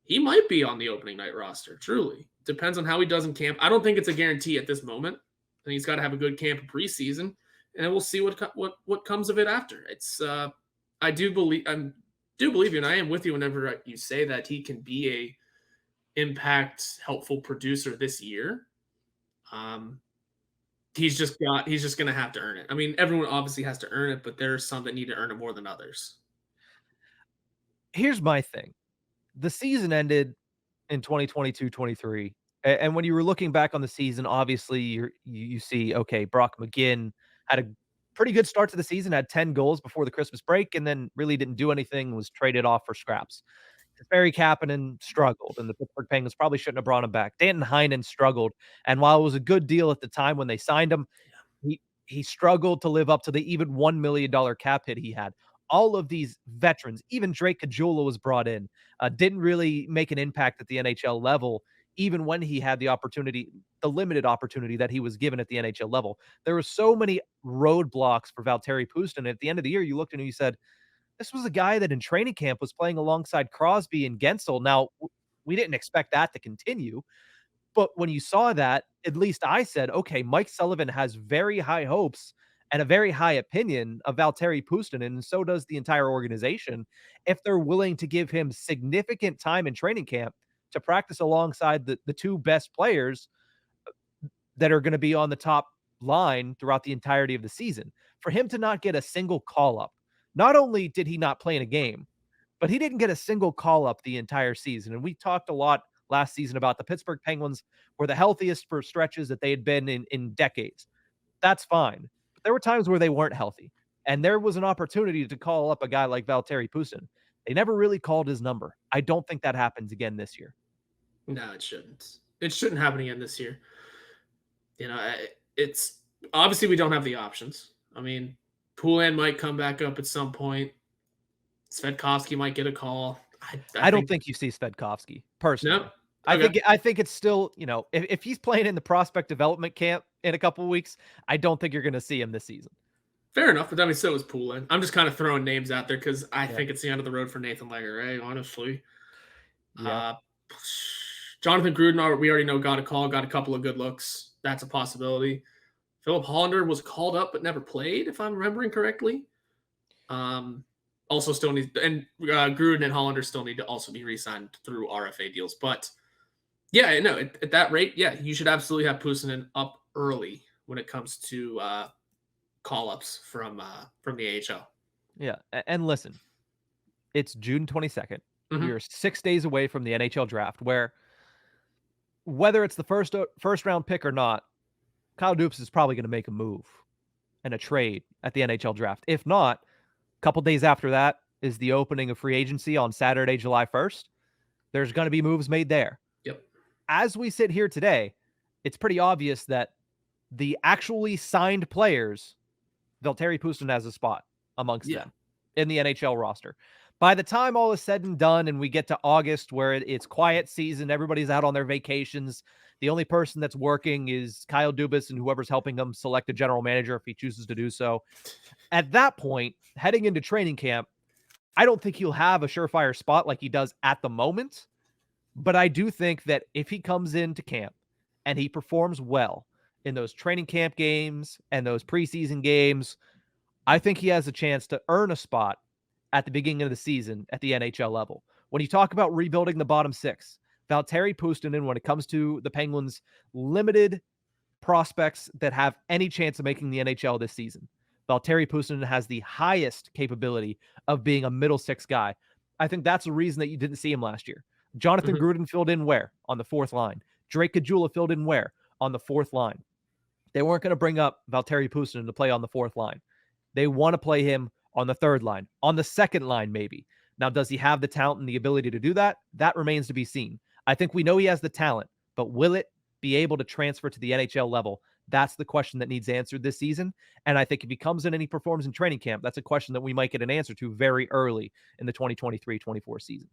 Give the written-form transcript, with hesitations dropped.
he might be on the opening night roster. Truly, depends on how he does in camp. I don't think it's a guarantee at this moment. I think he's got to have a good camp in preseason, and we'll see what comes of it after. It's I do believe you, and I am with you whenever you say that he can be a impact, helpful producer this year. Um, he's just going to have to earn it. I mean, everyone obviously has to earn it, but there are some that need to earn it more than others. Here's my thing. The season ended in 2022-23, and when you were looking back on the season, obviously, you see, okay, Brock McGinn had a pretty good start to the season, had 10 goals before the Christmas break, and then really didn't do anything, was traded off for scraps. Barry Kapanen struggled, and the Pittsburgh Penguins probably shouldn't have brought him back. Danton Heinen struggled, and while it was a good deal at the time when they signed him, he struggled to live up to the even $1 million cap hit he had. All of these veterans, even Drake Caggiula was brought in, didn't really make an impact at the NHL level, even when he had the opportunity, the limited opportunity that he was given at the NHL level. There were so many roadblocks for Valtteri Puustinen. At the end of the year, you looked and you said, this was a guy that in training camp was playing alongside Crosby and Gensel. Now, we didn't expect that to continue, but when you saw that, at least I said, okay, Mike Sullivan has very high hopes and a very high opinion of Valtteri Puustinen, and so does the entire organization, if they're willing to give him significant time in training camp to practice alongside the two best players that are going to be on the top line throughout the entirety of the season. For him to not get a single call up, not only did he not play in a game, but he didn't get a single call up the entire season. And we talked a lot last season about the Pittsburgh Penguins were the healthiest for stretches that they had been in decades. That's fine. But there were times where they weren't healthy. And there was an opportunity to call up a guy like Valtteri Puustinen. They never really called his number. I don't think that happens again this year. No, it shouldn't. It shouldn't happen again this year. You know, it's obviously we don't have the options. I mean, Poulin might come back up at some point. Svedkovsky might get a call. I I don't think think you see Svedkovsky no. personally. I Okay, think I think it's still, if he's playing in the prospect development camp in a couple of weeks, I don't think you're going to see him this season. fair enough. But I mean, so is Poulin. I'm just kind of throwing names out there because I Yeah. think it's the end of the road for Nathan Legger. Right? Honestly, Yeah. uh, Jonathan Gruden, we already know got a call, got a couple of good looks. That's a possibility. Philip Hollander was called up but never played, if I'm remembering correctly. Um, also still needs and Gruden and Hollander still need to also be re-signed through RFA deals. But yeah, no, at that rate, yeah, you should absolutely have Puustinen up early when it comes to call ups from the AHL. Yeah. And listen, it's June 22nd. We Mm-hmm. are 6 days away from the NHL draft, where whether it's the first round pick or not, Kyle Dubas is probably going to make a move and a trade at the NHL draft. If not, a couple days after that is the opening of free agency on Saturday, July 1st. There's going to be moves made there. Yep. As we sit here today, it's pretty obvious that the actually signed players, Valtteri Puustinen has a spot amongst Yeah. them in the NHL roster. By the time all is said and done and we get to August where it's quiet season, everybody's out on their vacations, the only person that's working is Kyle Dubas and whoever's helping him select a general manager if he chooses to do so. At that point, heading into training camp, I don't think he'll have a surefire spot like he does at the moment. But I do think that if he comes into camp and he performs well in those training camp games and those preseason games, I think he has a chance to earn a spot at the beginning of the season at the NHL level. When you talk about rebuilding the bottom six, Valtteri Puustinen, when it comes to the Penguins' limited prospects that have any chance of making the NHL this season, Valtteri Puustinen has the highest capability of being a middle six guy. I think that's the reason that you didn't see him last year. Jonathan Mm-hmm. Gruden filled in where? On the fourth line. Drake Caggiula filled in where? On the fourth line. They weren't going to bring up Valtteri Puustinen to play on the fourth line. They want to play him on the third line, on the second line, maybe. Now, does he have the talent and the ability to do that? That remains to be seen. I think we know he has the talent, but will it be able to transfer to the NHL level? That's the question that needs answered this season. And I think if he comes in and he performs in training camp, that's a question that we might get an answer to very early in the 2023-24 season.